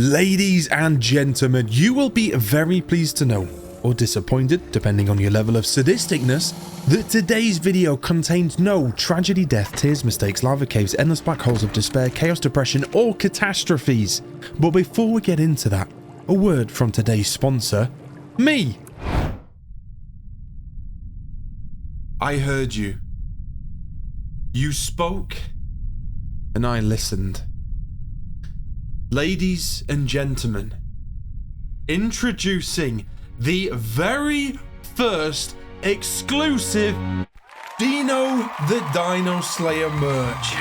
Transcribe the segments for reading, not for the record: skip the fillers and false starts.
Ladies and gentlemen, you will be very pleased to know, or disappointed, depending on your level of sadisticness, that today's video contains no tragedy, death, tears, mistakes, lava caves, endless black holes of despair, chaos, depression, or catastrophes. But before we get into that, a word from today's sponsor, me. I heard you. You spoke, and I listened. Ladies and gentlemen, introducing the very first exclusive Deano the Dino Slayer merch.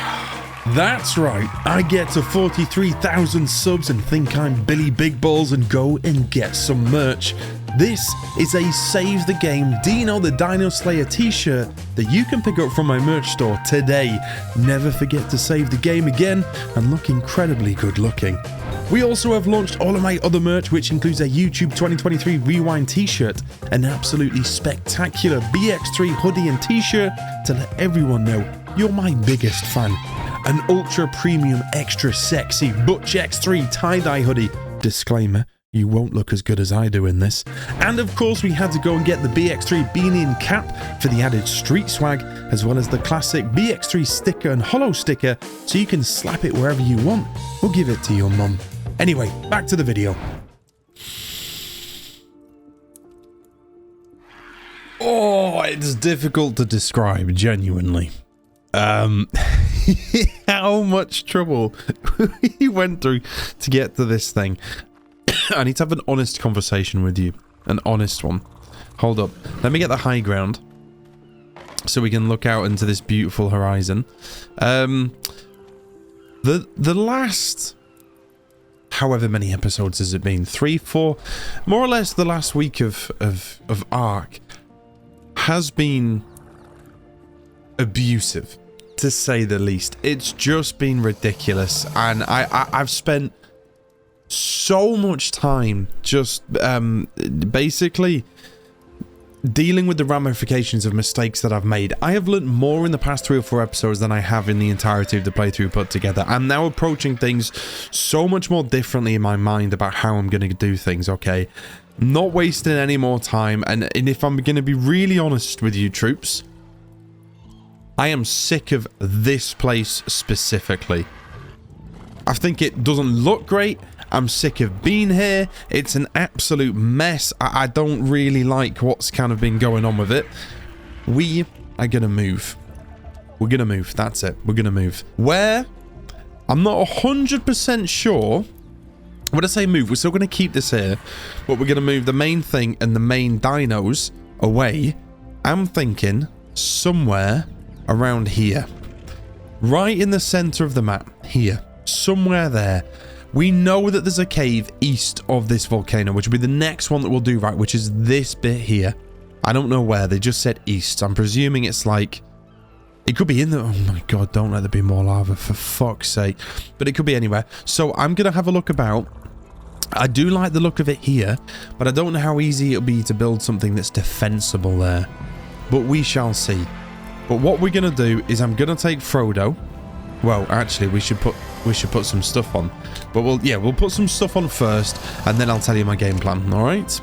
That's right, I get to 43,000 subs and think I'm Billy Big Balls and go and get some merch. This is a Save the Game Deano the Dino Slayer t-shirt that you can pick up from my merch store today. Never forget to save the game again and look incredibly good looking. We also have launched all of my other merch, which includes a YouTube 2023 Rewind t-shirt, an absolutely spectacular BX3 hoodie and t-shirt to let everyone know you're my biggest fan, an ultra premium extra sexy Butch X3 tie-dye hoodie, disclaimer, you won't look as good as I do in this. And of course we had to go and get the BX3 beanie and cap for the added street swag, as well as the classic BX3 sticker and hollow sticker, so you can slap it wherever you want or give it to your mum. Anyway, back to the video. Oh, it's difficult to describe, genuinely. How much trouble we went through to get to this thing. I need to have an honest conversation with you. An honest one. Hold up. Let me get the high ground so we can look out into this beautiful horizon. The last... however many episodes has it been? 3, 4? More or less the last week of Ark has been abusive, to say the least. It's just been ridiculous, and I've spent so much time just basically dealing with the ramifications of mistakes that I've made. I have learned more in the past 3 or 4 episodes than I have in the entirety of the playthrough put together. I'm now approaching things so much more differently in my mind about how I'm going to do things, okay? Not wasting any more time, and if I'm going to be really honest with you, troops, I am sick of this place specifically. I think it doesn't look great. I'm sick of being here. It's an absolute mess. I don't really like what's kind of been going on with it. We are going to move. We're going to move. That's it. We're going to move. Where? I'm not 100% sure. When I say move, we're still going to keep this here, but we're going to move the main thing and the main dinos away. I'm thinking somewhere around here. Right in the center of the map. Here. Somewhere there. We know that there's a cave east of this volcano, which will be the next one that we'll do, right, which is this bit here. I don't know where. They just said east. I'm presuming it's like... it could be in the... oh my god, don't let there be more lava, for fuck's sake. But it could be anywhere. So I'm going to have a look about. I do like the look of it here, but I don't know how easy it'll be to build something that's defensible there. But we shall see. But what we're going to do is I'm going to take Frodo. Well, actually, we should put some stuff on. But we'll put some stuff on first, and then I'll tell you my game plan, alright?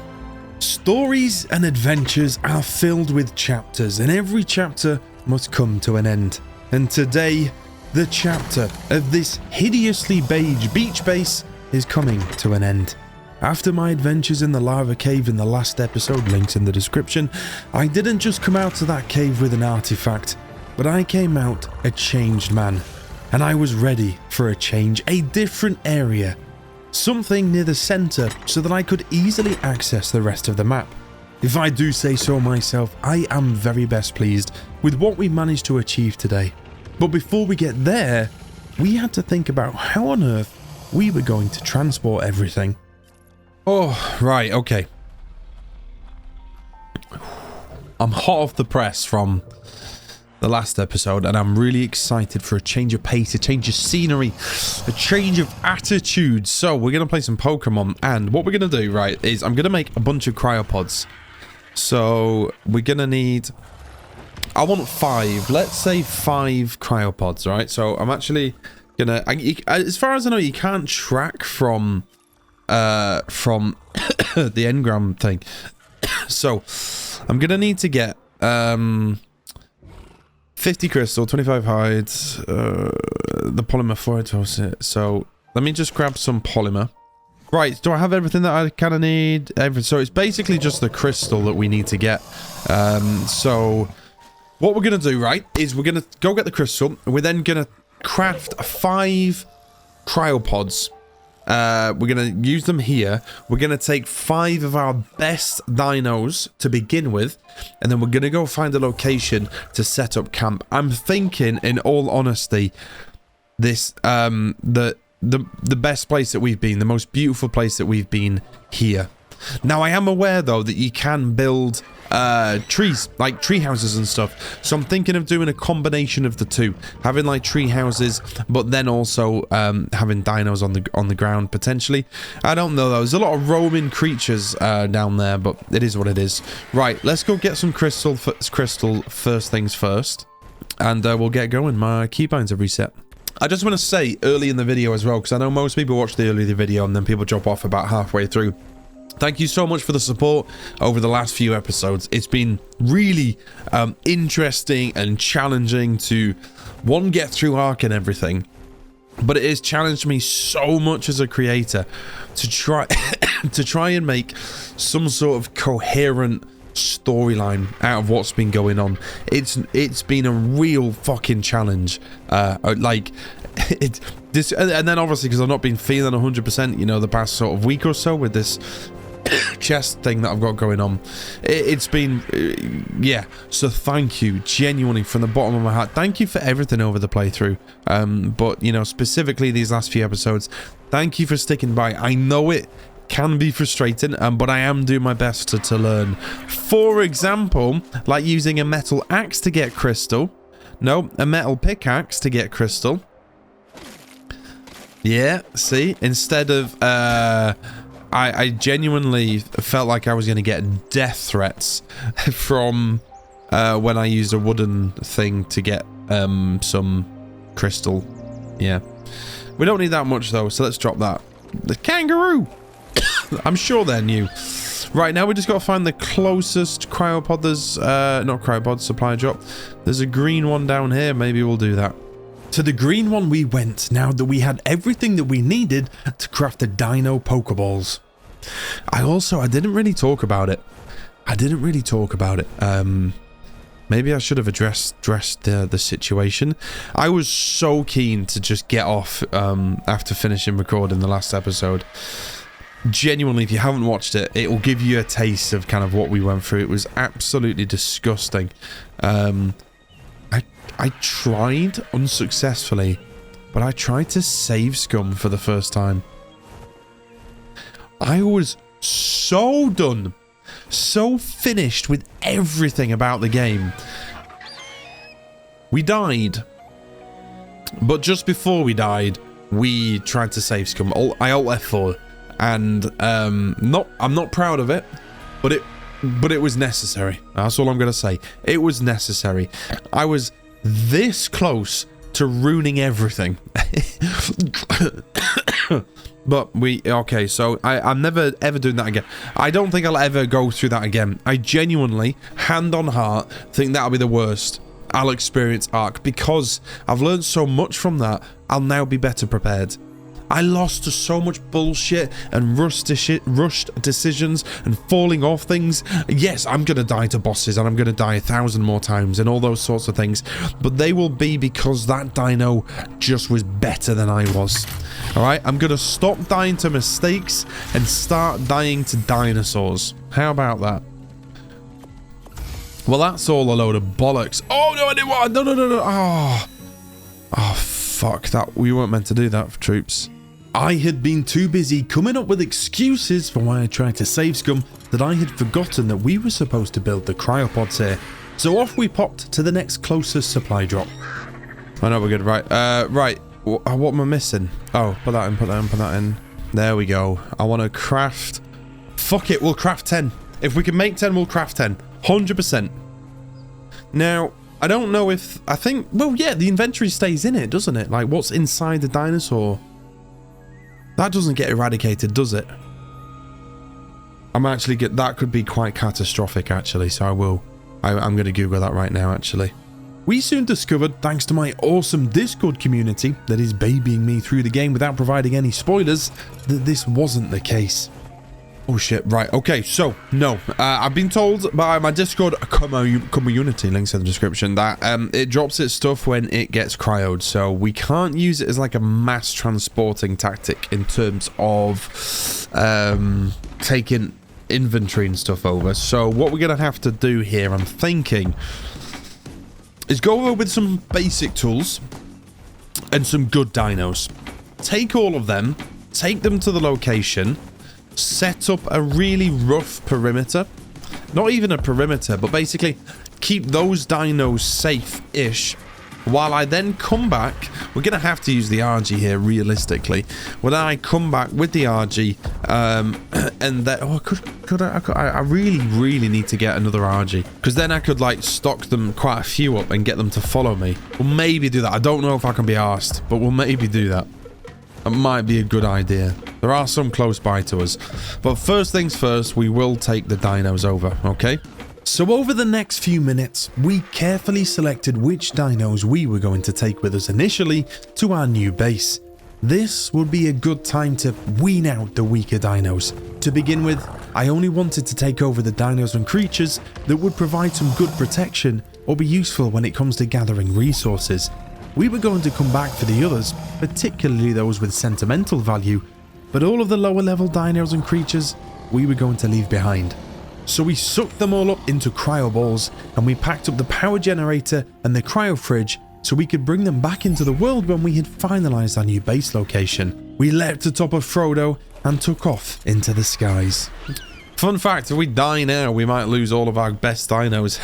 Stories and adventures are filled with chapters, and every chapter must come to an end. And today, the chapter of this hideously beige beach base is coming to an end. After my adventures in the lava cave in the last episode, links in the description, I didn't just come out of that cave with an artifact, but I came out a changed man. And I was ready for a change, a different area. Something near the center so that I could easily access the rest of the map. If I do say so myself, I am very best pleased with what we managed to achieve today. But before we get there, we had to think about how on earth we were going to transport everything. Oh, right, okay. I'm hot off the press from the last episode, and I'm really excited for a change of pace, a change of scenery, a change of attitude. So we're going to play some Pokemon, and what we're going to do, right, is I'm going to make a bunch of cryopods. So we're going to need... I want 5. Let's say 5 cryopods, right? So I'm actually going to... as far as I know, you can't track from from the engram thing. So I'm gonna need to get 50 crystal, 25 hides, the polymer for it. So let me just grab some polymer. Right, do I have everything that I kind of need? So it's basically just the crystal that we need to get. So what we're going to do, right, is we're going to go get the crystal. We're then going to craft 5 cryopods. We're going to use them here. We're going to take 5 of our best dinos to begin with. And then we're going to go find a location to set up camp. I'm thinking, in all honesty, this, the best place that we've been, the most beautiful place that we've been here. Now, I am aware, though, that you can build trees, like tree houses and stuff. So I'm thinking of doing a combination of the two, having like tree houses, but then also having dinos on the ground potentially. I don't know though. There's a lot of roaming creatures down there, but it is what it is. Right, let's go get some crystal first things first, and we'll get going. My keybinds have reset. I just want to say early in the video as well, because I know most people watch the early video and then people drop off about halfway through. Thank you so much for the support over the last few episodes. It's been really interesting and challenging to, one, get through Ark and everything, but it has challenged me so much as a creator to try to try and make some sort of coherent storyline out of what's been going on. It's been a real fucking challenge. Like this, and then obviously because I've not been feeling 100%, you know, the past sort of week or so with this chest thing that I've got going on. It's been yeah, so thank you genuinely from the bottom of my heart. Thank you for everything over the playthrough, but you know, specifically these last few episodes, thank you for sticking by. I know it can be frustrating, but I am doing my best to learn. For example, like using a metal axe to get crystal. No, a metal pickaxe to get crystal. Yeah, see, instead of I genuinely felt like I was going to get death threats from when I used a wooden thing to get some crystal. Yeah, we don't need that much though, so let's drop that. The kangaroo. I'm sure they're new. Right, now we just got to find the closest cryopod. There's not cryopod, supply drop. There's a green one down here. Maybe we'll do that. To the green one we went, now that we had everything that we needed to craft the dino pokeballs. I didn't really talk about it. Maybe I should have addressed the situation. I was so keen to just get off after finishing recording the last episode. Genuinely, if you haven't watched it, it will give you a taste of kind of what we went through. It was absolutely disgusting. I tried unsuccessfully, but I tried to save Scum for the first time. I was so done, so finished with everything about the game. We died, but just before we died, we tried to save Scum. I alt F4, and I'm not proud of it, but it was necessary. That's all I'm gonna say. It was necessary. I was this close to ruining everything. But okay, so I'm never ever doing that again. I don't think I'll ever go through that again. I genuinely, hand on heart, think that'll be the worst I'll experience Ark, because I've learned so much from that. I'll now be better prepared. I lost to so much bullshit and rushed decisions and falling off things. Yes, I'm going to die to bosses, and I'm going to die 1,000 more times and all those sorts of things. But they will be because that dino just was better than I was. Alright, I'm going to stop dying to mistakes and start dying to dinosaurs. How about that? Well, that's all a load of bollocks. Oh, no, I didn't want... No. Oh, fuck that. We weren't meant to do that, troops. I had been too busy coming up with excuses for why I tried to save Scum that I had forgotten that we were supposed to build the cryopods here. So off we popped to the next closest supply drop. I know we're good. Right. Right. What am I missing? Oh, put that in. There we go. I want to craft... Fuck it, we'll craft 10. If we can make 10, we'll craft 10. 100%. Now, I don't know if... I think... Well, yeah, the inventory stays in it, doesn't it? Like, what's inside the dinosaur? That doesn't get eradicated, does it? I'm actually that could be quite catastrophic, actually, so I'm going to Google that right now, actually. We soon discovered, thanks to my awesome Discord community that is babying me through the game without providing any spoilers, that this wasn't the case. Oh shit, right, okay, so, no, I've been told by my Discord community, links in the description, that it drops its stuff when it gets cryoed, so we can't use it as like a mass transporting tactic in terms of taking inventory and stuff over. So what we're gonna have to do here, I'm thinking, is go over with some basic tools and some good dinos. Take all of them, take them to the location, set up a really rough perimeter. Not even a perimeter, but basically keep those dinos safe-ish. While I then come back, we're going to have to use the RG here, realistically. When I come back with the RG, and then, oh, I really need to get another RG. Because then I could, like, stock them quite a few up and get them to follow me. We'll maybe do that. I don't know if I can be arsed, but we'll maybe do that. It might be a good idea. There are some close by to us. But first things first, we will take the dinos over, okay? So over the next few minutes, we carefully selected which dinos we were going to take with us initially to our new base. This would be a good time to wean out the weaker dinos. To begin with, I only wanted to take over the dinos and creatures that would provide some good protection or be useful when it comes to gathering resources. We were going to come back for the others, particularly those with sentimental value, but all of the lower level dinos and creatures we were going to leave behind. So we sucked them all up into cryo balls and we packed up the power generator and the cryo fridge so we could bring them back into the world when we had finalized our new base location. We leapt atop of Frodo and took off into the skies. Fun fact, if we die now, we might lose all of our best dinos.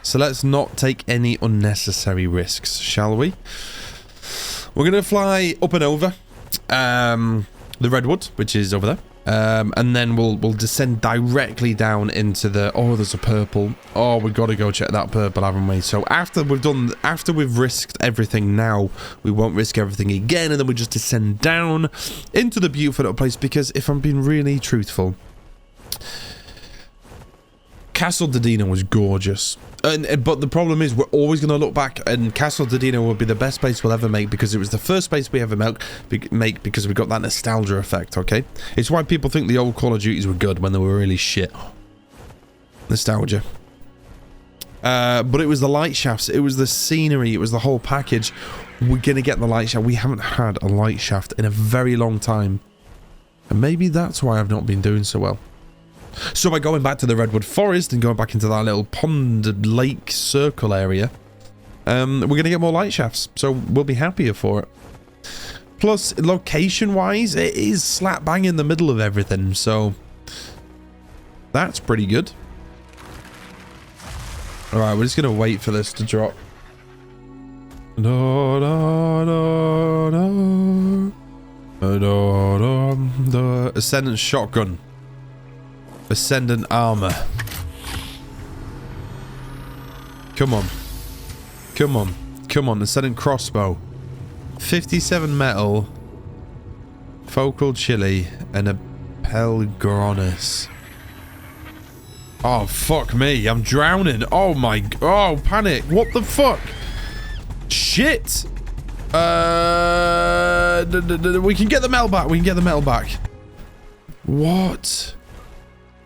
So let's not take any unnecessary risks, shall we? We're going to fly up and over the redwood, which is over there, and then we'll descend directly down into the, oh, there's a purple. Oh, we've got to go check that purple, haven't we? So after we've risked everything now, we won't risk everything again, and then we just descend down into the beautiful little place, because if I'm being really truthful, Castle Dino was gorgeous. But the problem is, we're always going to look back, and Castle Dino will be the best base we'll ever make, because it was the first base we ever make because we got that nostalgia effect, okay? It's why people think the old Call of Duties were good when they were really shit. Nostalgia. But it was the light shafts, it was the scenery, it was the whole package. We're going to get the light shaft. We haven't had a light shaft in a very long time. And maybe that's why I've not been doing so well. So by going back to the redwood forest and going back into that little pond lake circle area, we're going to get more light shafts, so we'll be happier for it. Plus, location-wise, it is slap bang in the middle of everything, so that's pretty good. Alright, we're just going to wait for this to drop. Da, da, da, da. Da, da, da. Ascendant shotgun. Ascendant armor. Come on. Come on. Come on. Ascendant crossbow. 57 metal. Focal chili. And a pelgronus. Oh, fuck me. I'm drowning. Oh, my... Oh, panic. What the fuck? Shit. We can get the metal back. We can get the metal back. What?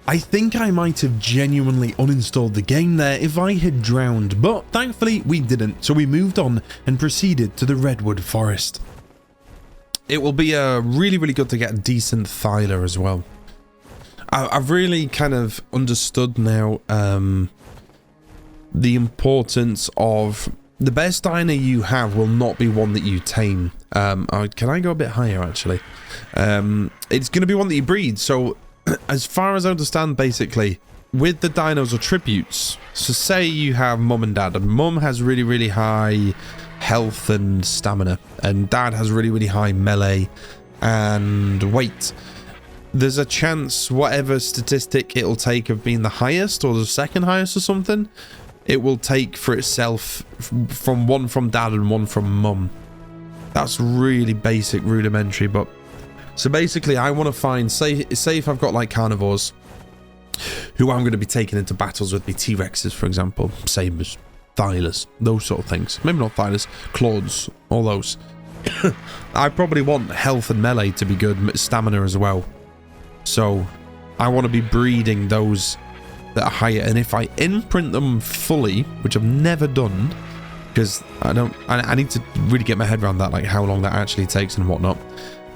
I think I might have genuinely uninstalled the game there if I had drowned, but thankfully we didn't, so we moved on and proceeded to the redwood forest. It will be really good to get a decent thyla as well. I've really kind of understood now the importance of the best dino you have will not be one that you tame. Can I go a bit higher actually? It's going to be one that you breed, so as far as I understand, basically, with the dinos or tributes, so say you have mum and dad, and mum has really high health and stamina, and dad has really high melee and weight. There's a chance, whatever statistic it'll take of being the highest or the second highest or something, it will take for itself from one from dad and one from mum. That's really basic, rudimentary, but... So basically, I want to find... Say if I've got, like, carnivores who I'm going to be taking into battles with me, T-Rexes, for example, sabers, Thylers, those sort of things. Maybe not Thylers, Claws, all those. I probably want health and melee to be good, stamina as well. So, I want to be breeding those that are higher, and if I imprint them fully, which I've never done, because I need to really get my head around that, like how long that actually takes and whatnot.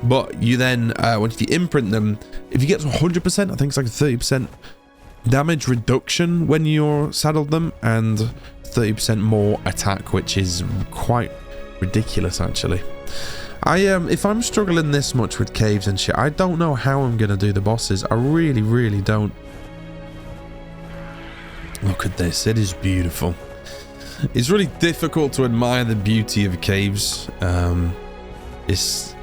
But you then, once you imprint them, if you get to 100%, I think it's like 30% damage reduction when you're saddled them, and 30% more attack, which is quite ridiculous, actually. If I'm struggling this much with caves and shit, I don't know how I'm going to do the bosses. I really, really don't. Look at this. It is beautiful. It's really difficult to admire the beauty of caves. It's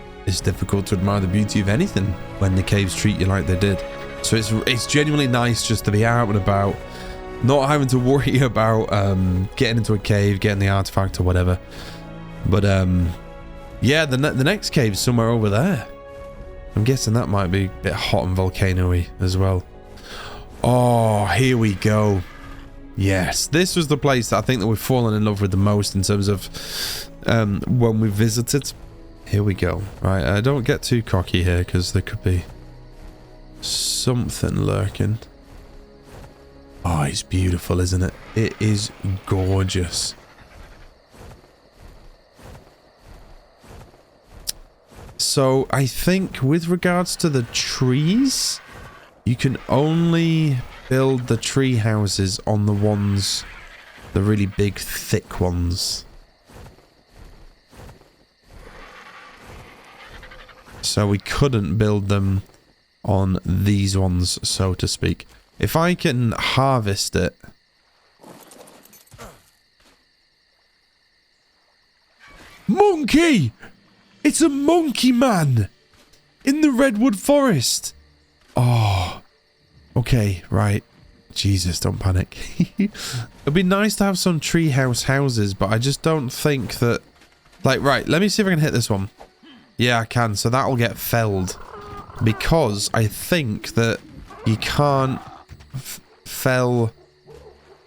difficult to admire the beauty of anything when the caves treat you like they did. So it's genuinely nice just to be out and about, not having to worry about getting into a cave, getting the artifact or whatever. But yeah, the next cave's somewhere over there. I'm guessing that might be a bit hot and volcano-y as well. Oh, here we go. Yes, this was the place that I think that we've fallen in love with the most in terms of when we visited. Here we go. Right, don't get too cocky here because there could be something lurking. Oh, it's beautiful, isn't it? It is gorgeous. So, I think with regards to the trees, you can only build the tree houses on the ones, the really big, thick ones. So we couldn't build them on these ones, so to speak. If I can harvest it... Monkey! It's a monkey man! In the redwood forest! Oh. Okay, right. Jesus, don't panic. It'd be nice to have some treehouse houses, but I just don't think that... Like, right, let me see if I can hit this one. Yeah, I can, so that'll get felled. Because I think that you can't fell...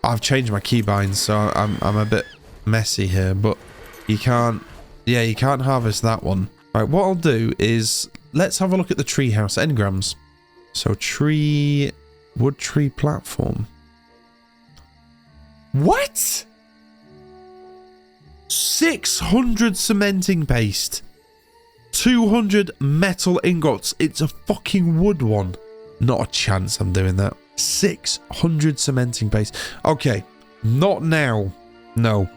I've changed my keybinds, so I'm a bit messy here, but you can't... Yeah, you can't harvest that one. Right, what I'll do is... Let's have a look at the treehouse engrams. So, wood tree platform. What? 600 cementing paste. 200 metal ingots. It's a fucking wood one. Not a chance I'm doing that. 600 cementing paste. Okay, not now. No.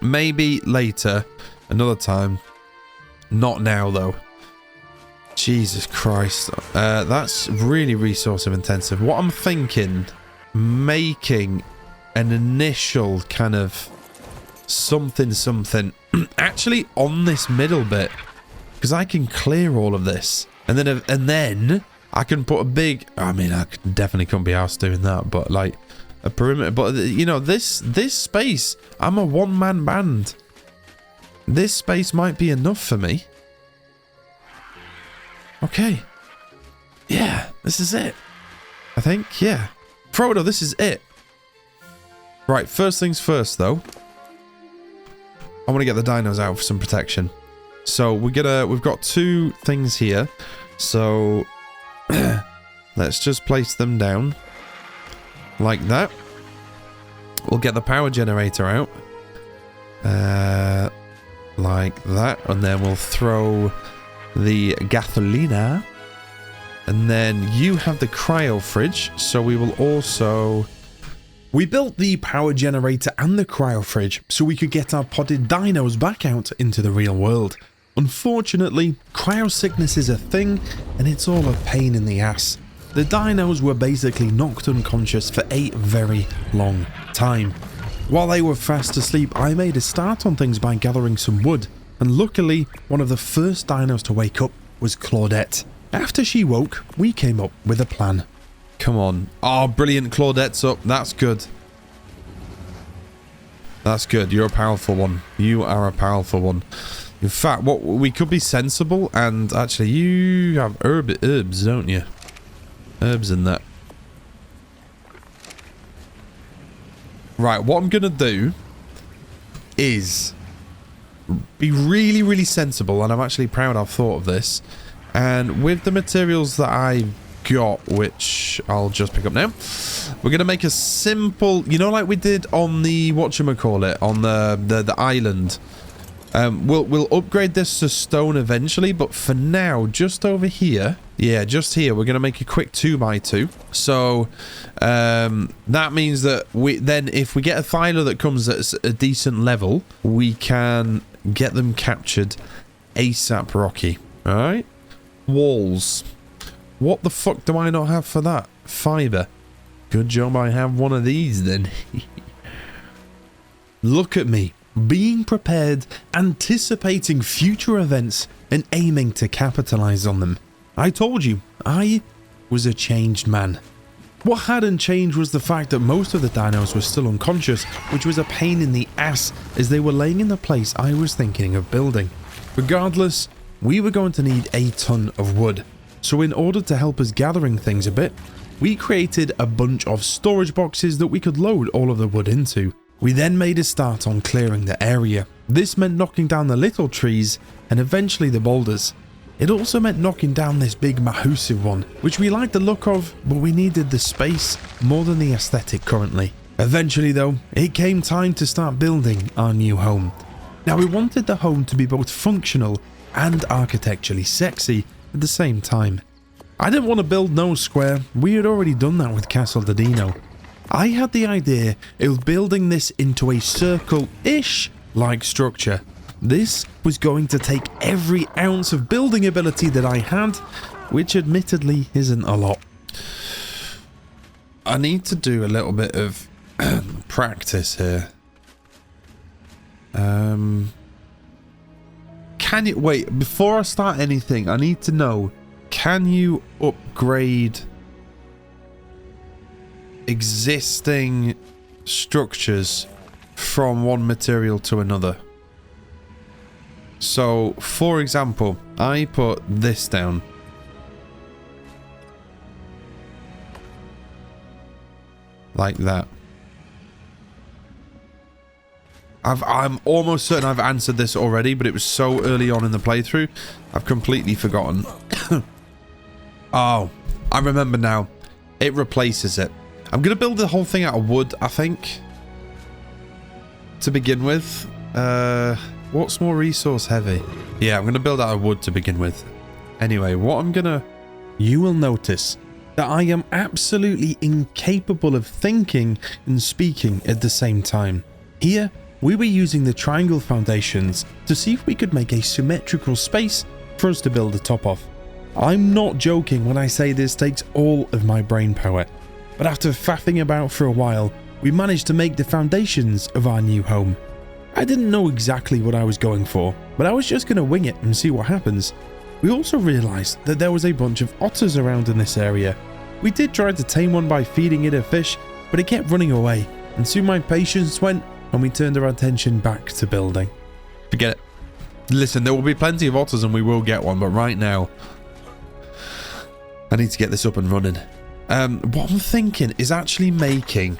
Maybe later. Another time. Not now, though. Jesus Christ. That's really resource intensive. What I'm thinking, making an initial kind of something actually on this middle bit, because I can clear all of this, and then I can put a big... I mean, I definitely couldn't be arsed doing that, but like a perimeter. But you know, this space, I'm a one-man band. This space might be enough for me. Okay. Yeah, this is it. I think, yeah. Frodo, this is it. Right, first things first, though. I want to get the dinos out for some protection. So, we've got two things here. So, let's just place them down. Like that. We'll get the power generator out. Like that. And then we'll throw the gasolina, and then you have the cryo fridge, so we will also... We built the power generator and the cryo fridge so we could get our potted dinos back out into the real world. Unfortunately, cryo sickness is a thing, and it's all a pain in the ass. The dinos were basically knocked unconscious for a very long time. While they were fast asleep, I made a start on things by gathering some wood. And luckily, one of the first dinos to wake up was Claudette. After she woke, we came up with a plan. Come on. Oh, brilliant. Claudette's up. That's good. That's good. You're a powerful one. You are a powerful one. In fact, what we could be sensible, and actually you have herbs, don't you? Herbs in that. Right, what I'm going to do is be really, really sensible, and I'm actually proud I've thought of this. And with the materials that I've got, which I'll just pick up now, we're going to make a simple, you know, like we did on the, whatchamacallit, on the island. We'll upgrade this to stone eventually, but for now, just over here, yeah, just here, we're going to make a quick 2x2. So that means that then if we get a thyla that comes at a decent level, we can get them captured ASAP Rocky. All right, walls. What the fuck do I not have for that? Fiber. Good job I have one of these then. Look at me. Being prepared, anticipating future events, and aiming to capitalize on them. I told you, I was a changed man. What hadn't changed was the fact that most of the dinos were still unconscious, which was a pain in the ass as they were laying in the place I was thinking of building. Regardless, we were going to need a ton of wood. So in order to help us gathering things a bit, we created a bunch of storage boxes that we could load all of the wood into. We then made a start on clearing the area. This meant knocking down the little trees and eventually the boulders. It also meant knocking down this big massive one, which we liked the look of, but we needed the space more than the aesthetic currently. Eventually though, it came time to start building our new home. Now we wanted the home to be both functional and architecturally sexy at the same time. I didn't want to build no square, we had already done that with Castle the Dino. I had the idea of building this into a circle-ish like structure. This was going to take every ounce of building ability that I had, which admittedly isn't a lot. I need to do a little bit of practice here. Can you wait before I start anything? I need to know, can you upgrade existing structures from one material to another? So, for example, I put this down. Like that. I'm almost certain I've answered this already, but it was so early on in the playthrough, I've completely forgotten. Oh, I remember now. It replaces it. I'm going to build the whole thing out of wood, I think. To begin with. What's more resource heavy? Yeah, I'm going to build out of wood to begin with. Anyway, what I'm going to... You will notice that I am absolutely incapable of thinking and speaking at the same time. Here, we were using the triangle foundations to see if we could make a symmetrical space for us to build the top of. I'm not joking when I say this takes all of my brain power. But after faffing about for a while, we managed to make the foundations of our new home. I didn't know exactly what I was going for, but I was just going to wing it and see what happens. We also realised that there was a bunch of otters around in this area. We did try to tame one by feeding it a fish, but it kept running away, and soon my patience went and we turned our attention back to building. Forget it. Listen, there will be plenty of otters and we will get one, but right now, I need to get this up and running. What I'm thinking is actually making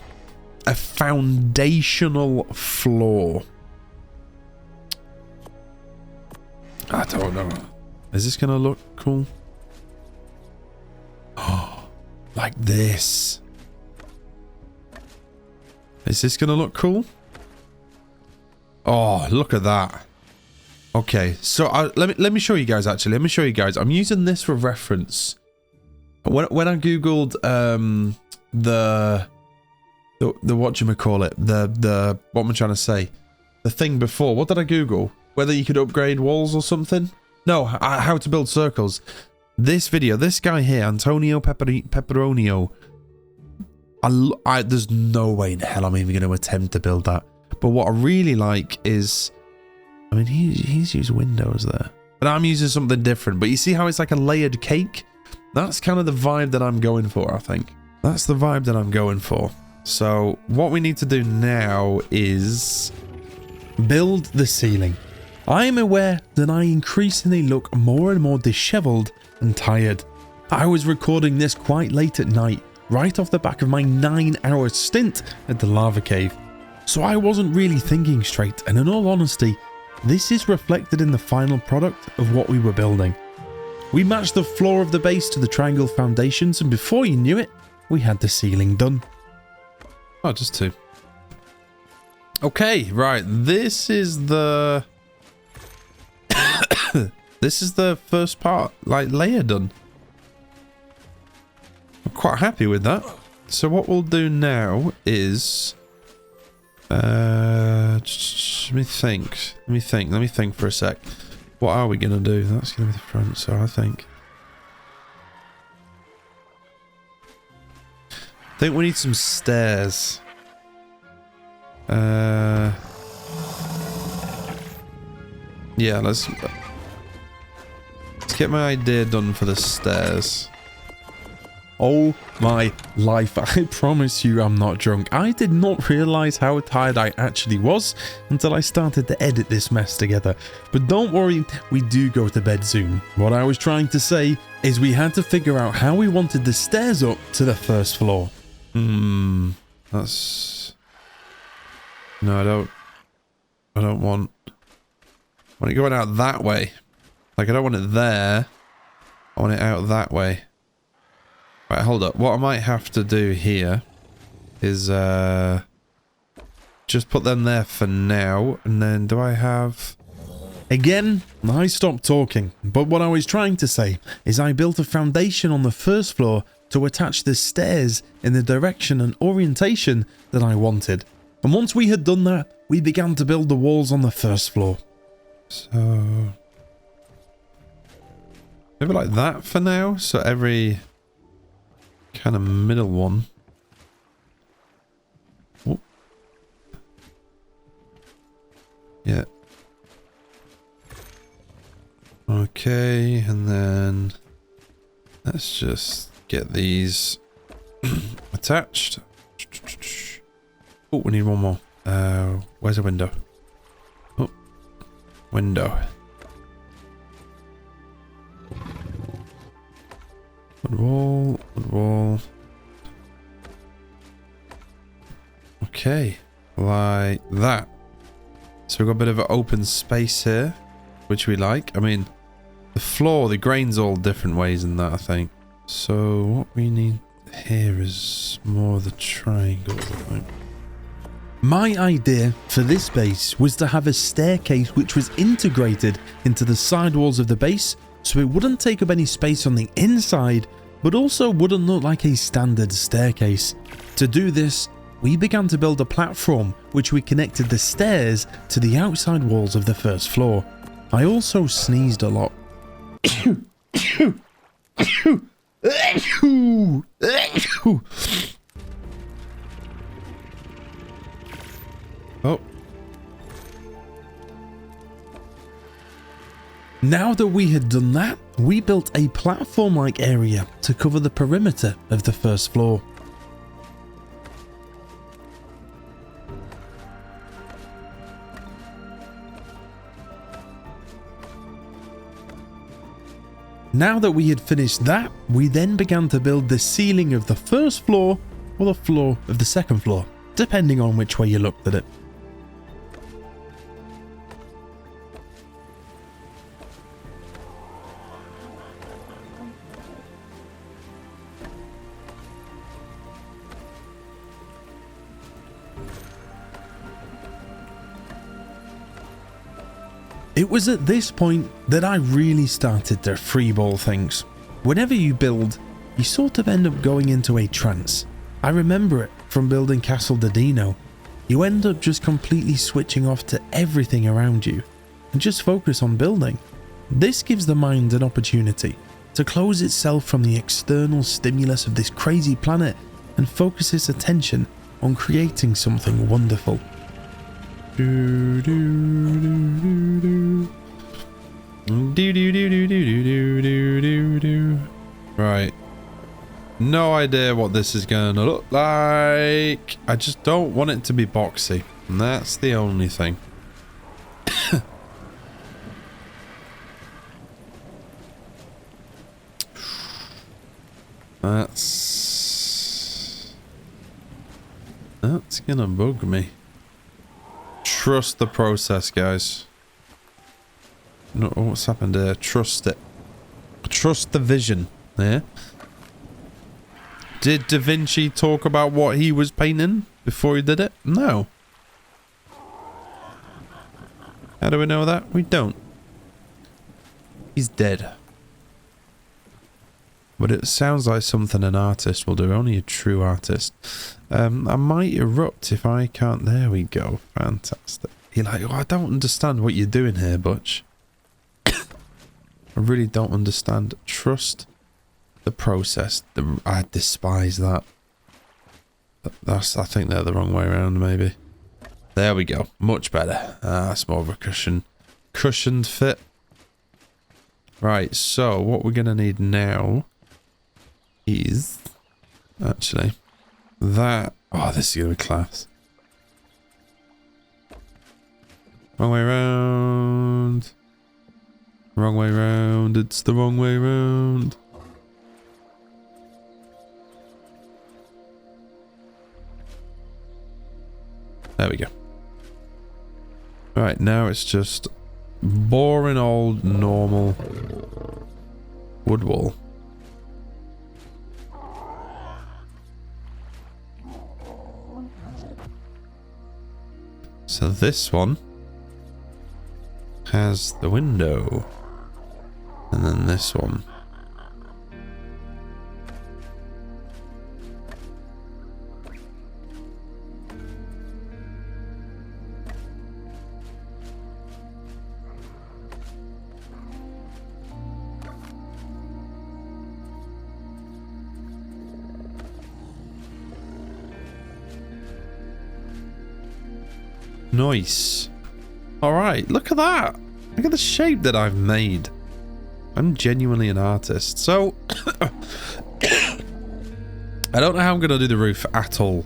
a foundational floor. I don't know. Is this going to look cool? Oh, like this. Is this going to look cool? Oh, look at that. Okay, so let me show you guys actually. Let me show you guys. I'm using this for reference. When I googled the whatchamacallit, the what am I trying to say? The thing before. What did I Google? Whether you could upgrade walls or something? No, how to build circles. This video, this guy here, Antonio Pepperonio. There's no way in hell I'm even going to attempt to build that. But what I really like is, I mean, he's used windows there, but I'm using something different. But you see how it's like a layered cake? That's kind of the vibe that I'm going for, I think. That's the vibe that I'm going for. So what we need to do now is build the ceiling. I am aware that I increasingly look more and more disheveled and tired. I was recording this quite late at night, right off the back of my 9-hour stint at the lava cave. So I wasn't really thinking straight, and in all honesty, this is reflected in the final product of what we were building. We matched the floor of the base to the triangle foundations, and before you knew it, we had the ceiling done. Oh, just 2. Okay, right, this is the... this is the first part, like, layer done. I'm quite happy with that. So what we'll do now is... let me think for a sec. What are we going to do? That's going to be the front, so I think we need some stairs. Yeah, let's get my idea done for the stairs. Oh my life, I promise you I'm not drunk. I did not realize how tired I actually was until I started to edit this mess together. But don't worry, we do go to bed soon. What I was trying to say is we had to figure out how we wanted the stairs up to the first floor. That's... No, I don't want it going out that way. Like, I don't want it there. I want it out that way. Right, hold up. What I might have to do here is just put them there for now. And then do I have... Again, I stopped talking. But what I was trying to say is I built a foundation on the first floor to attach the stairs in the direction and orientation that I wanted. And once we had done that, we began to build the walls on the first floor. So... maybe like that for now. So every... kind of middle one. Oh. Yeah. Okay, and then let's just get these attached. Oh, we need one more. Where's the window? Oh, window. Wood wall. Okay, like that. So we've got a bit of an open space here, which we like. I mean, the floor, the grain's all different ways in that, I think. So what we need here is more the triangle. Right? My idea for this base was to have a staircase which was integrated into the side walls of the base, so it wouldn't take up any space on the inside, but also wouldn't look like a standard staircase. To do this, we began to build a platform which we connected the stairs to the outside walls of the first floor. I also sneezed a lot. Oh. Now that we had done that, we built a platform-like area to cover the perimeter of the first floor. Now that we had finished that, we then began to build the ceiling of the first floor or the floor of the second floor, depending on which way you looked at it. It was at this point that I really started to freeball things. Whenever you build, you sort of end up going into a trance. I remember it from building Castle the Dino. You end up just completely switching off to everything around you and just focus on building. This gives the mind an opportunity to close itself from the external stimulus of this crazy planet and focus its attention on creating something wonderful. Right. No idea what this is gonna look like. I just don't want it to be boxy. And that's the only thing. That's gonna bug me. Trust the process, guys. No, what's happened here? Trust it. Trust the vision. Yeah. Did Da Vinci talk about what he was painting before he did it? No. How do we know that? We don't. He's dead. But it sounds like something an artist will do. Only a true artist. I might erupt if I can't. There we go. Fantastic. You're like, oh, I don't understand what you're doing here, Butch. I really don't understand. Trust the process. I despise that. I think they're the wrong way around, maybe. There we go. Much better. That's more of a cushioned fit. Right, so what we're going to need now is actually that. Oh, this is going to be class. Wrong way around. Wrong way round. It's the wrong way round. There we go. Right, now it's just boring old normal wood wall. So this one has the window. And then this one. Nice. Alright, look at that. Look at the shape that I've made. I'm genuinely an artist. So, I don't know how I'm going to do the roof at all.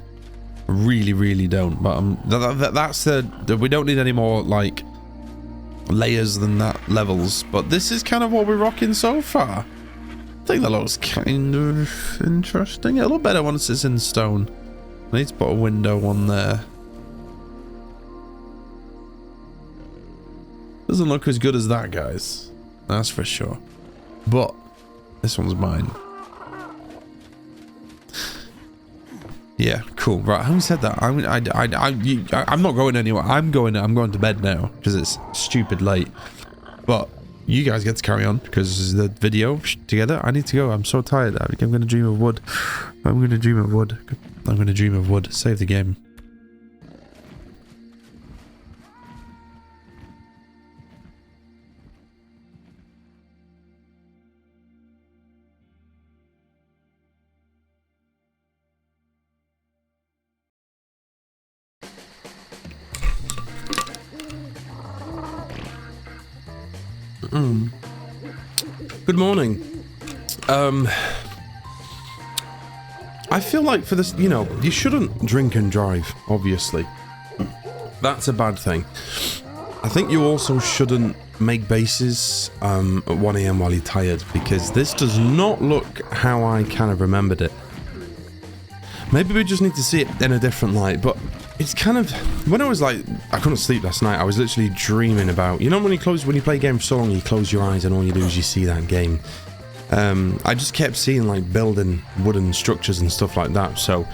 Really, really don't. But that's we don't need any more, like, layers than that levels. But this is kind of what we're rocking so far. I think that looks kind of interesting. It'll look better once it's in stone. I need to put a window on there. Doesn't look as good as that, guys. That's for sure. But this one's mine. Yeah, cool. Right, having said that, I'm not going anywhere. I'm going to bed now because it's stupid late. But you guys get to carry on because the video together. I need to go. I'm so tired. I'm going to dream of wood. I'm going to dream of wood. I'm going to dream of wood. Save the game. Good morning. I feel like for this, you know, you shouldn't drink and drive, obviously. That's a bad thing. I think you also shouldn't make bases at 1 AM while you're tired, because this does not look how I kind of remembered it. Maybe we just need to see it in a different light, but it's kind of, when I was like, I couldn't sleep last night, I was literally dreaming about, you know, when you play a game for so long, you close your eyes and all you do is you see that game. I just kept seeing like building wooden structures and stuff like that, so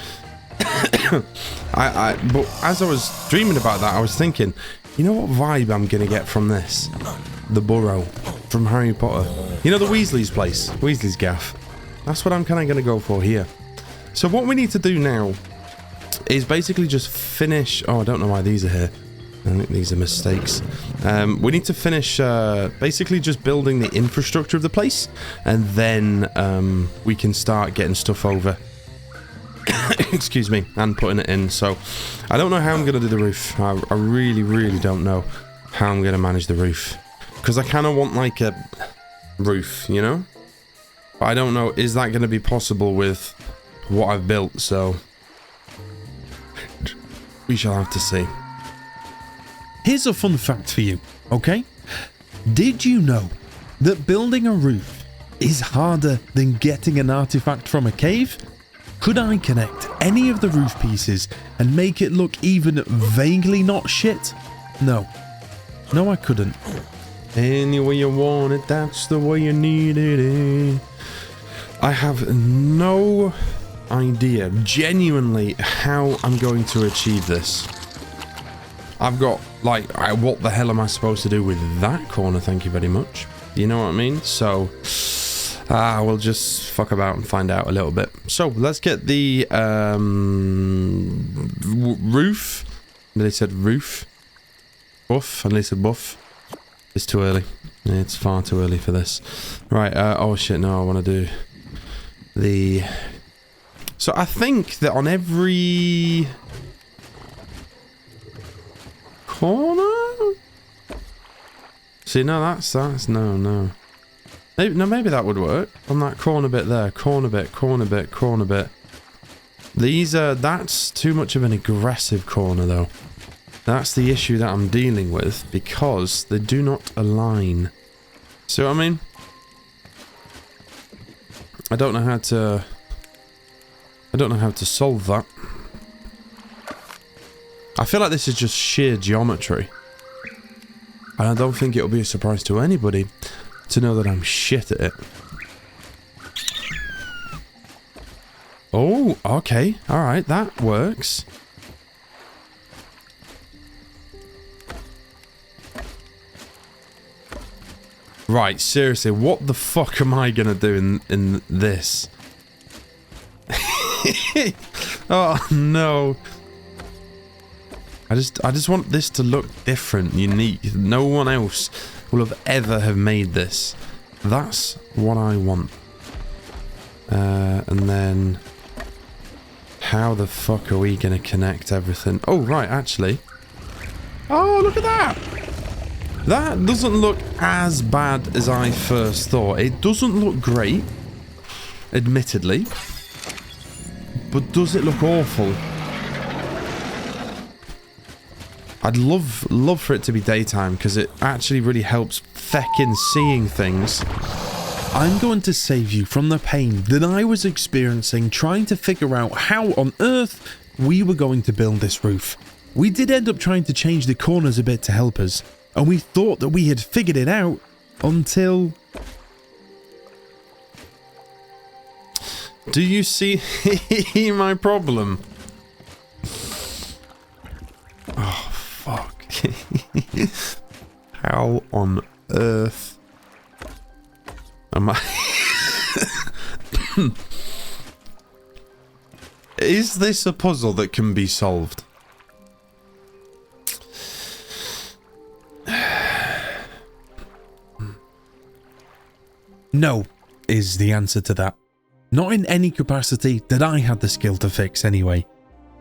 but as I was dreaming about that, I was thinking, you know what vibe I'm gonna get from this? The burrow from Harry Potter. You know, the Weasley's place, Weasley's gaff. That's what I'm kind of gonna go for here. So what we need to do now is basically just finish. Oh, I don't know why these are here. I think these are mistakes. We need to finish basically just building the infrastructure of the place, and then we can start getting stuff over. Excuse me, and putting it in. So I don't know how I'm gonna do the roof. I really, really don't know how I'm gonna manage the roof, because I kind of want like a roof, you know. But I don't know, is that gonna be possible with what I've built? So we shall have to see. Here's a fun fact for you, okay? Did you know that building a roof is harder than getting an artifact from a cave? Could I connect any of the roof pieces and make it look even vaguely not shit? No. No, I couldn't. Any way you want it, that's the way you need it. I have no idea, genuinely, how I'm going to achieve this. I've got, like, what the hell am I supposed to do with that corner? Thank you very much. You know what I mean? So, we'll just fuck about and find out a little bit. So, let's get the roof. They said roof. Buff. And they said buff. It's too early. It's far too early for this. Right. Oh, shit. No, I want to do the... So, I think that on every... corner? See, no, that's no. Maybe that would work. On that corner bit there. Corner bit. These are... That's too much of an aggressive corner, though. That's the issue that I'm dealing with, because they do not align. See what I mean? I don't know how to solve that. I feel like this is just sheer geometry. And I don't think it'll be a surprise to anybody to know that I'm shit at it. Oh, okay. Alright, that works. Right, seriously, what the fuck am I gonna do in this? Oh, no. I just want this to look different, unique. No one else will have made this. That's what I want. And then... How the fuck are we gonna connect everything? Oh, right, actually. Oh, look at that! That doesn't look as bad as I first thought. It doesn't look great, admittedly. But does it look awful? I'd love for it to be daytime, because it actually really helps feckin' seeing things. I'm going to save you from the pain that I was experiencing trying to figure out how on earth we were going to build this roof. We did end up trying to change the corners a bit to help us, and we thought that we had figured it out until... Do you see my problem? Oh, fuck. How on earth am I... Is this a puzzle that can be solved? No, is the answer to that. Not in any capacity that I had the skill to fix anyway.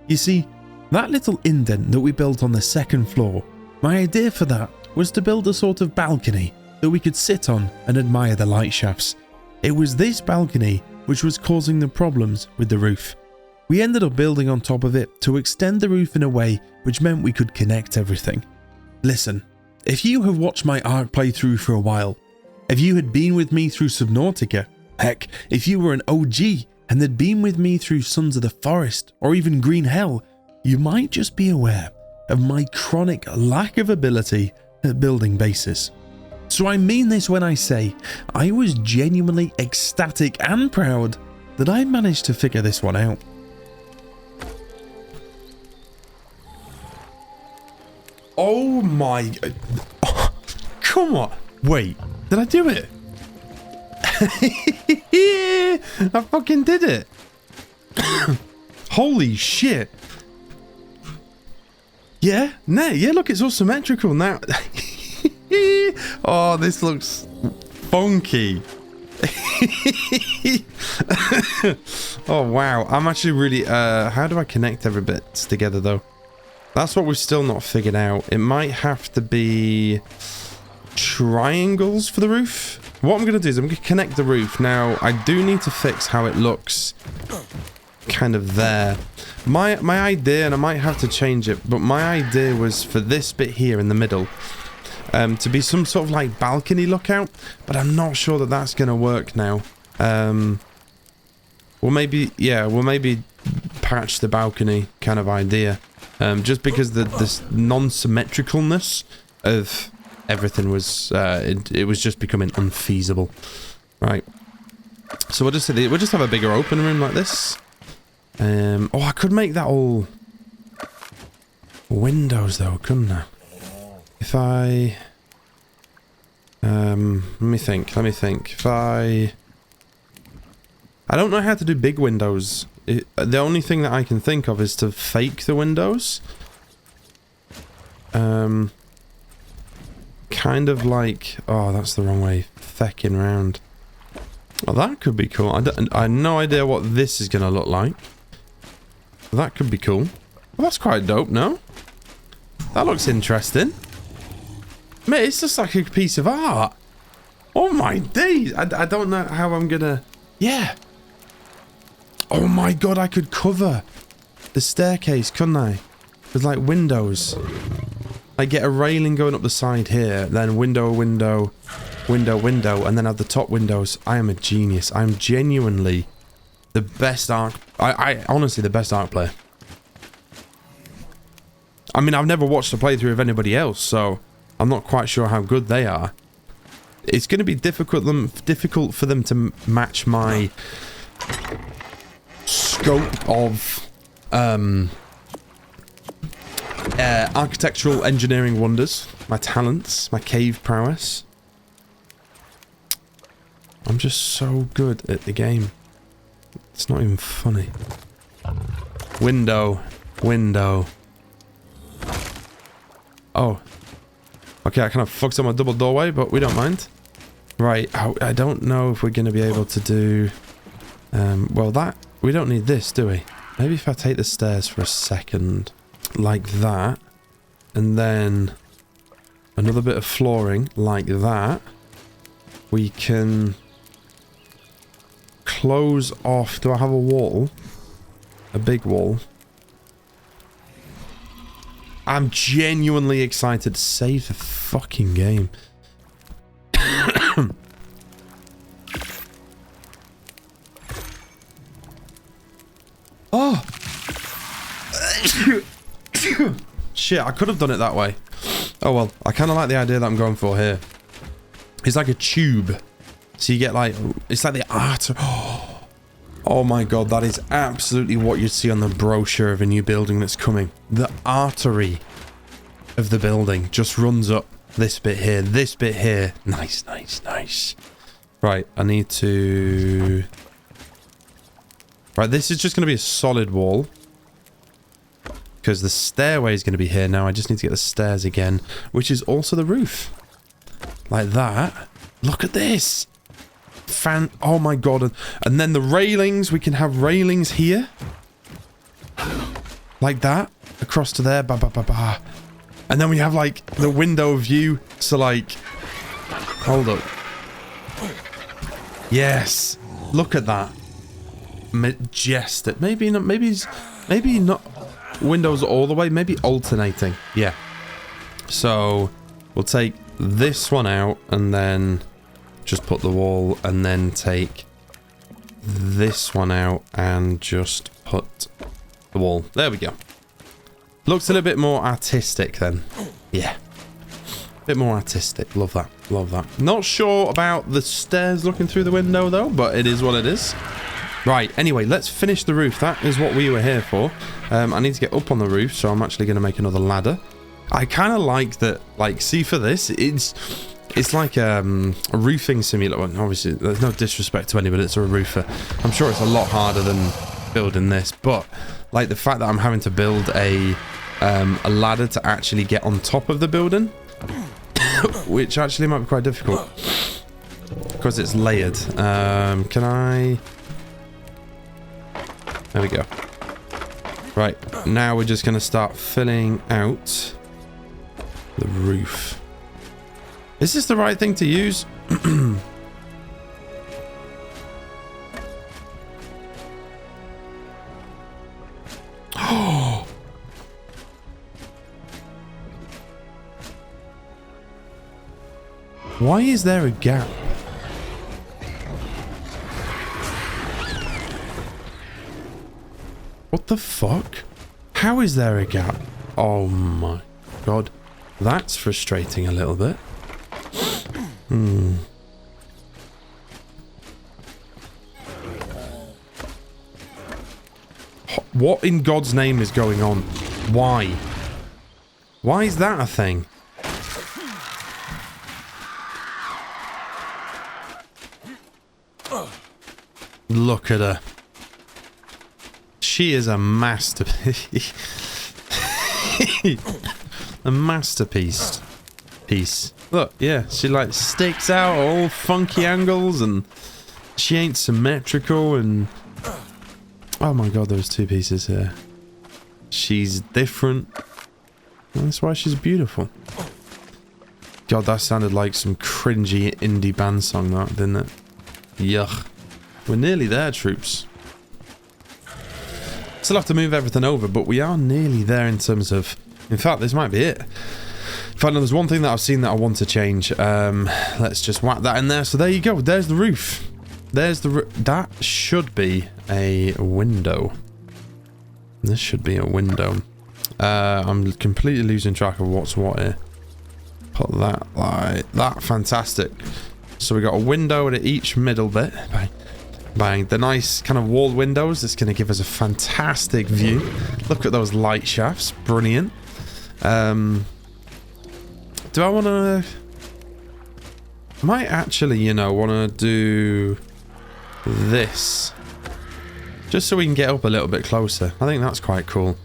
You see, that little indent that we built on the second floor, my idea for that was to build a sort of balcony that we could sit on and admire the light shafts. It was this balcony which was causing the problems with the roof. We ended up building on top of it to extend the roof in a way which meant we could connect everything. Listen, if you have watched my Ark playthrough for a while, if you had been with me through Subnautica, heck, if you were an OG and had been with me through Sons of the Forest or even Green Hell, you might just be aware of my chronic lack of ability at building bases. So I mean this when I say I was genuinely ecstatic and proud that I managed to figure this one out. Oh my... Oh, come on. Wait, did I do it? I fucking did it. Holy shit. Yeah, no, yeah, look, it's all symmetrical now. Oh, this looks funky. Oh, wow. I'm actually really... how do I connect every bit together, though? That's what we've still not figured out. It might have to be triangles for the roof. What I'm going to do is I'm going to connect the roof. Now, I do need to fix how it looks kind of there. My idea, and I might have to change it, but my idea was for this bit here in the middle, to be some sort of like balcony lookout, but I'm not sure that that's going to work now. We'll maybe patch the balcony kind of idea, just because this non-symmetricalness of everything was it was just becoming unfeasible. Right, so we'll just have a bigger open room like this. Oh, I could make that all windows though, couldn't I? If I let me think. If I don't know how to do big windows. The only thing that I can think of is to fake the windows. Kind of like... Oh, that's the wrong way. Fecking round. Well, that could be cool. I have no idea what this is going to look like. That could be cool. Well, that's quite dope, no? That looks interesting. Mate, it's just like a piece of art. Oh my days. I don't know how I'm going to... Yeah. Oh my god, I could cover the staircase, couldn't I? With like windows. I get a railing going up the side here, then window, and then have the top windows. I am a genius. I'm genuinely the best Ark... I honestly the best Ark player. I mean, I've never watched a playthrough of anybody else, so I'm not quite sure how good they are. It's going to be difficult for them to match my scope of architectural engineering wonders, my talents, my cave prowess. I'm just so good at the game. It's not even funny. Window. Oh. Okay, I kind of fucked up my double doorway, but we don't mind. Right, I don't know if we're going to be able to do... well, that... We don't need this, do we? Maybe if I take the stairs for a second, like that, and then another bit of flooring, like that, we can close off... Do I have a wall? A big wall? I'm genuinely excited to save the fucking game. Oh! Shit, I could have done it that way. Oh well, I kind of like the idea that I'm going for here. It's like a tube. So you get like... It's like the art... Oh my god, that is absolutely what you'd see on the brochure of a new building that's coming. The artery of the building just runs up this bit here, this bit here. Nice. Right, I need to... Right, this is just going to be a solid wall. Because the stairway is going to be here now. I just need to get the stairs again, which is also the roof. Like that. Look at this. Oh my god. And then the railings, we can have railings here. Like that. Across to there. And then we have like the window view. So like... Hold up. Yes. Look at that. Majestic. Maybe not windows all the way. Maybe alternating. Yeah. So we'll take this one out and then... Just put the wall and then take this one out and just put the wall. There we go. Looks a little bit more artistic then. Yeah. A bit more artistic. Love that. Love that. Not sure about the stairs looking through the window though, but it is what it is. Right. Anyway, let's finish the roof. That is what we were here for. I need to get up on the roof, so I'm actually going to make another ladder. I kind of like that, like, see for this, it's like a roofing simulator. Well, obviously, there's no disrespect to anybody that's a roofer. I'm sure it's a lot harder than building this, but like the fact that I'm having to build a ladder to actually get on top of the building, which actually might be quite difficult because it's layered. Can I? There we go. Right, now we're just going to start filling out the roof. Is this the right thing to use? Why is there a gap? What the fuck? How is there a gap? Oh my god. That's frustrating a little bit. What in God's name is going on? Why? Why is that a thing? Look at her. She is a masterpiece. A masterpiece. Look, yeah, she like sticks out all funky angles and she ain't symmetrical and... Oh my god, there's two pieces here. She's different. That's why she's beautiful. God, that sounded like some cringy indie band song, that, didn't it? Yuck. We're nearly there, troops. Still have to move everything over, but we are nearly there in terms of... In fact, this might be it. In fact, there's one thing that I've seen that I want to change. Let's just whack that in there. So there you go. There's the roof. There's the roof. That should be a window. This should be a window. I'm completely losing track of what's what here. Put that like that. Fantastic. So we got a window at each middle bit. Bang. The nice kind of wall windows. That's going to give us a fantastic view. Look at those light shafts. Brilliant. Do I want to... I might actually, you know, want to do this. Just so we can get up a little bit closer. I think that's quite cool.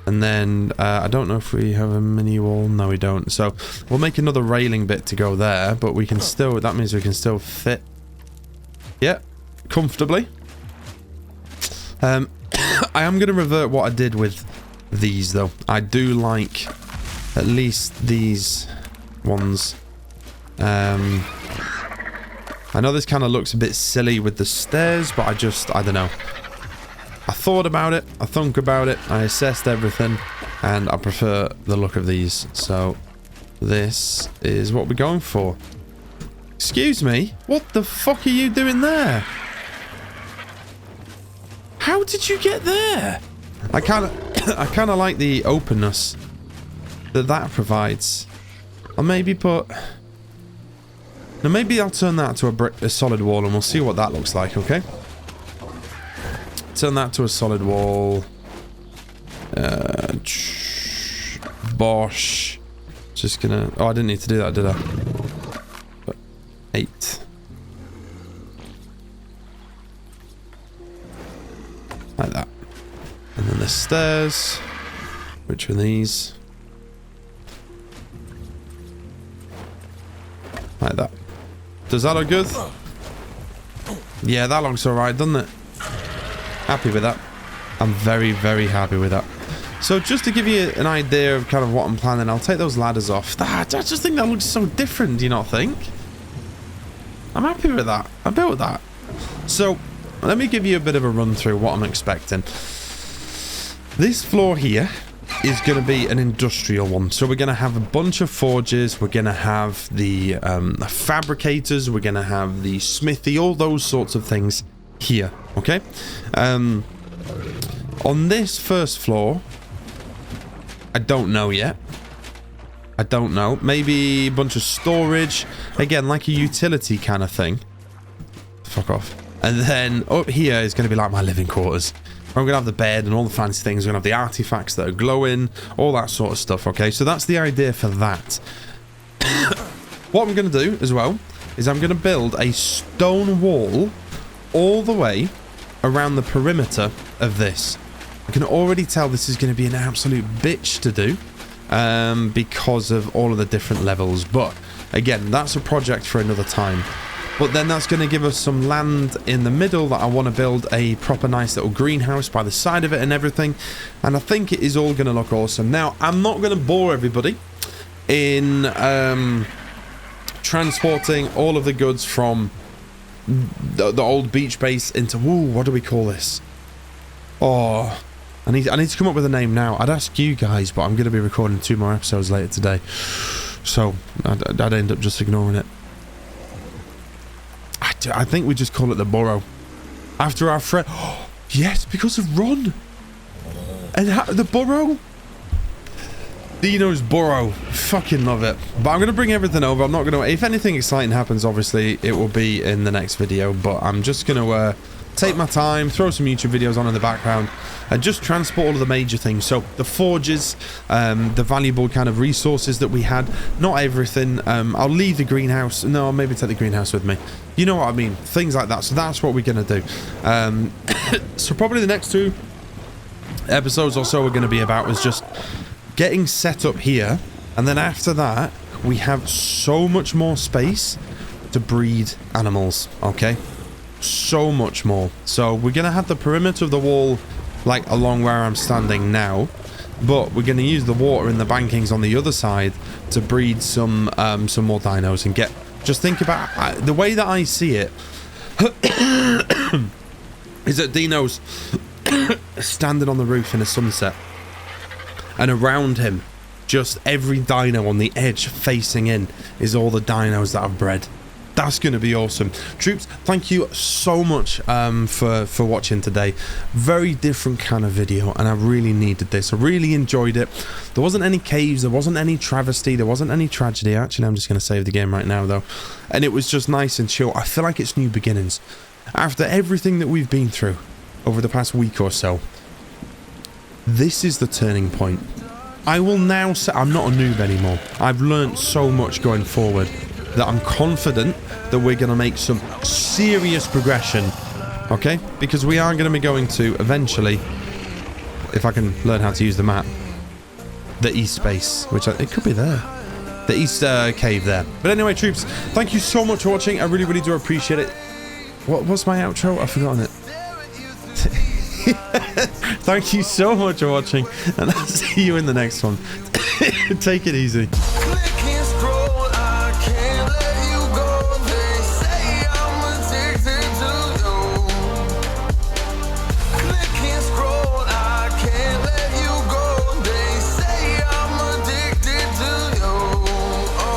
And then, I don't know if we have a mini wall. No, we don't. So, we'll make another railing bit to go there. But we can still... That means we can still fit... Yeah. Comfortably. I am going to revert what I did with these, though. I do like at least these ones. I know this kind of looks a bit silly with the stairs, but I don't know. I thought about it, I thunk about it, I assessed everything, and I prefer the look of these. So this is what we're going for. Excuse me, what the fuck are you doing there? How did you get there? I kind of like the openness that provides. Or maybe put... Now maybe I'll turn that to a solid wall and we'll see what that looks like, okay? Turn that to a solid wall. Bosh. Just gonna... Oh, I didn't need to do that, did I? But 8. Like that. And then the stairs. Which are these? Like that. Does that look good? Yeah, that looks alright, doesn't it? Happy with that. I'm very, very happy with that. So just to give you an idea of kind of what I'm planning, I'll take those ladders off. I just think that looks so different, do you not think? I'm happy with that. I'm built with that. So, let me give you a bit of a run through what I'm expecting. This floor here is going to be an industrial one. So we're going to have a bunch of forges. We're going to have the fabricators. We're going to have the smithy. All those sorts of things here. Okay? On this first floor, I don't know yet. I don't know. Maybe a bunch of storage. Again, like a utility kind of thing. Fuck off. And then up here is going to be like my living quarters. I'm going to have the bed and all the fancy things. We're going to have the artifacts that are glowing. All that sort of stuff, okay? So that's the idea for that. What I'm going to do as well is I'm going to build a stone wall all the way around the perimeter of this. I can already tell this is going to be an absolute bitch to do because of all of the different levels. But again, that's a project for another time. But then that's going to give us some land in the middle that I want to build a proper nice little greenhouse by the side of it and everything. And I think it is all going to look awesome. Now, I'm not going to bore everybody in transporting all of the goods from the old beach base into... Ooh, what do we call this? Oh, I need to come up with a name now. I'd ask you guys, but I'm going to be recording 2 more episodes later today. So, I'd end up just ignoring it. I think we just call it the burrow. After our friend... Oh, yes, because of Ron. And the burrow? Dino's burrow. Fucking love it. But I'm going to bring everything over. I'm not going to... If anything exciting happens, obviously, it will be in the next video. But I'm just going to take my time, throw some YouTube videos on in the background, and just transport all of the major things. So the forges, the valuable kind of resources that we had. Not everything. I'll leave the greenhouse. No, I'll maybe take the greenhouse with me. You know what I mean? Things like that. So that's what we're going to do. So probably the next 2 episodes or so are going to be about is just getting set up here, and then after that we have so much more space to breed animals. Okay, so much more. So we're gonna have the perimeter of the wall like along where I'm standing now, but we're gonna use the water in the bankings on the other side to breed some more dinos and get... Just think about the way that I see it is that Dino's standing on the roof in a sunset, and around him, just every dino on the edge facing in is all the dinos that I've bred. That's going to be awesome. Troops, thank you so much for watching today. Very different kind of video, and I really needed this. I really enjoyed it. There wasn't any caves, there wasn't any travesty, there wasn't any tragedy. Actually, I'm just going to save the game right now, though. And it was just nice and chill. I feel like it's new beginnings. After everything that we've been through over the past week or so, this is the turning point. I will now say I'm not a noob anymore. I've learned so much going forward that I'm confident that we're going to make some serious progression. Okay? Because we are going to be going to, eventually, if I can learn how to use the map, the east space, which it could be there. The east cave there. But anyway, troops, thank you so much for watching. I really, really do appreciate it. What was my outro? I've forgotten it. Thank you so much for watching, and I'll see you in the next one. Take it easy.